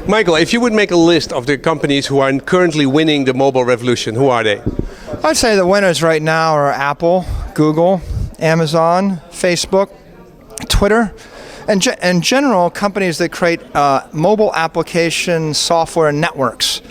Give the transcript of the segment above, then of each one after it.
Michael, if you would make a list of the companies who are currently winning the mobile revolution, who are they? I'd say the winners right now are Apple, Google, Amazon, Facebook, Twitter, and in general, companies that create mobile application software networks.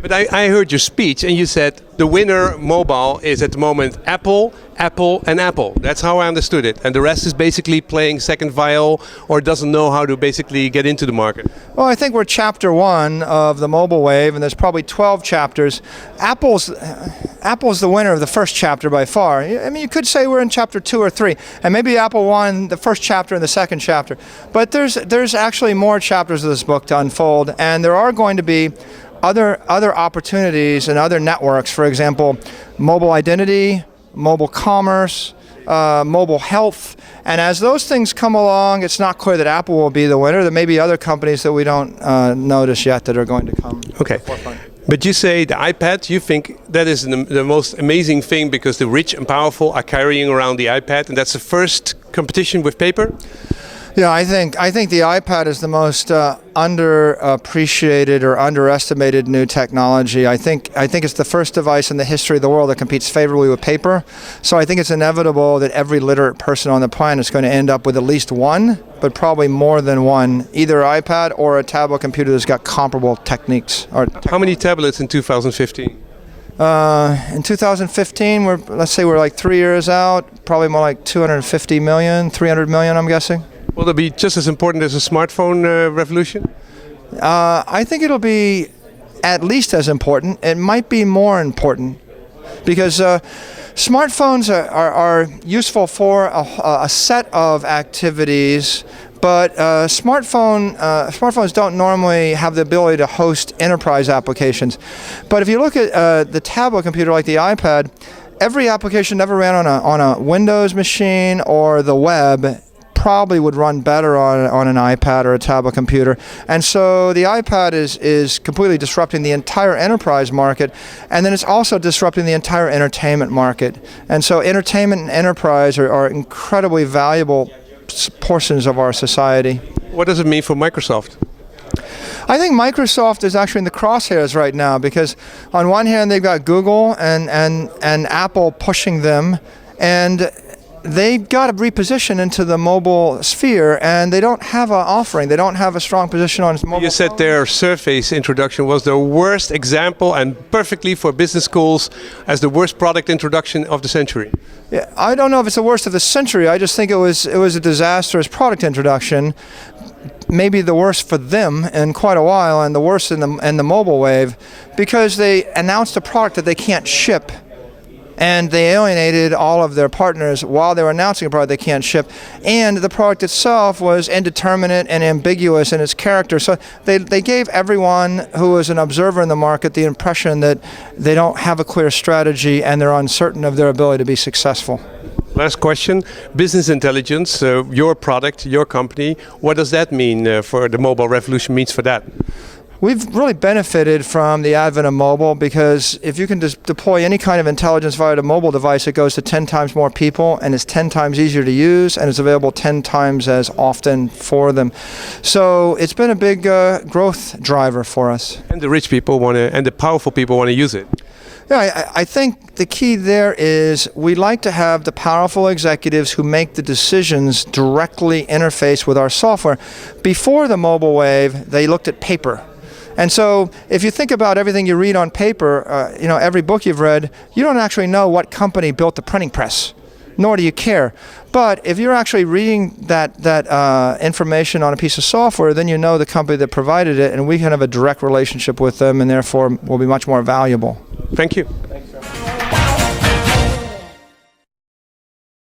But I heard your speech and you said the winner mobile is at the moment Apple, Apple and Apple. That's how I understood it. And the rest is basically playing second viol or doesn't know how to basically get into the market. Well, I think we're chapter 1 of the mobile wave and there's probably 12 chapters. Apple's the winner of the first chapter by far. I mean, you could say we're in chapter 2 or 3 and maybe Apple won the first chapter and the second chapter. But there's actually more chapters of this book to unfold and there are going to be other opportunities and other networks, for example, mobile identity, mobile commerce, mobile health. And as those things come along, it's not clear that Apple will be the winner. There may be other companies that we don't notice yet that are going to come. Okay. But you say the iPad, you think that is the most amazing thing because the rich and powerful are carrying around the iPad and that's the first competition with paper? Yeah, I think the iPad is the most underappreciated or underestimated new technology. I think it's the first device in the history of the world that competes favorably with paper. So I think it's inevitable that every literate person on the planet is going to end up with at least one, but probably more than one, either iPad or a tablet computer that's got comparable techniques. How many tablets in 2015? In 2015, let's say we're like 3 years out, probably more like 250 million, 300 million, I'm guessing. Will it be just as important as a smartphone revolution? I think it'll be at least as important. It might be more important because smartphones are useful for a set of activities, but smartphones don't normally have the ability to host enterprise applications. But if you look at the tablet computer like the iPad, every application never ran on a Windows machine or the web probably would run better on an iPad or a tablet computer. And so the iPad is completely disrupting the entire enterprise market, and then it's also disrupting the entire entertainment market. And so entertainment and enterprise are incredibly valuable portions of our society. What does it mean for Microsoft? I think Microsoft is actually in the crosshairs right now because on one hand they've got Google and Apple pushing them, and they've got to reposition into the mobile sphere, and they don't have an offering. They don't have a strong position on mobile. You said their Surface introduction was the worst example and perfectly for business schools as the worst product introduction of the century. Yeah, I don't know if it's the worst of the century. I just think it was a disastrous product introduction. Maybe the worst for them in quite a while, and the worst in the mobile wave, because they announced a product that they can't ship. And they alienated all of their partners while they were announcing a product they can't ship. And the product itself was indeterminate and ambiguous in its character. So they gave everyone who was an observer in the market the impression that they don't have a clear strategy and they're uncertain of their ability to be successful. Last question, business intelligence, your product, your company, what does that mean for the mobile revolution means for that? We've really benefited from the advent of mobile because if you can just deploy any kind of intelligence via a mobile device, it goes to 10 times more people and it's 10 times easier to use and it's available 10 times as often for them. So it's been a big growth driver for us. And the rich people and the powerful people want to use it. Yeah, I think the key there is we like to have the powerful executives who make the decisions directly interface with our software. Before the mobile wave, they looked at paper. And so if you think about everything you read on paper, every book you've read, you don't actually know what company built the printing press, nor do you care. But if you're actually reading that information on a piece of software, then you know the company that provided it, and we can have a direct relationship with them and therefore will be much more valuable. Thank you.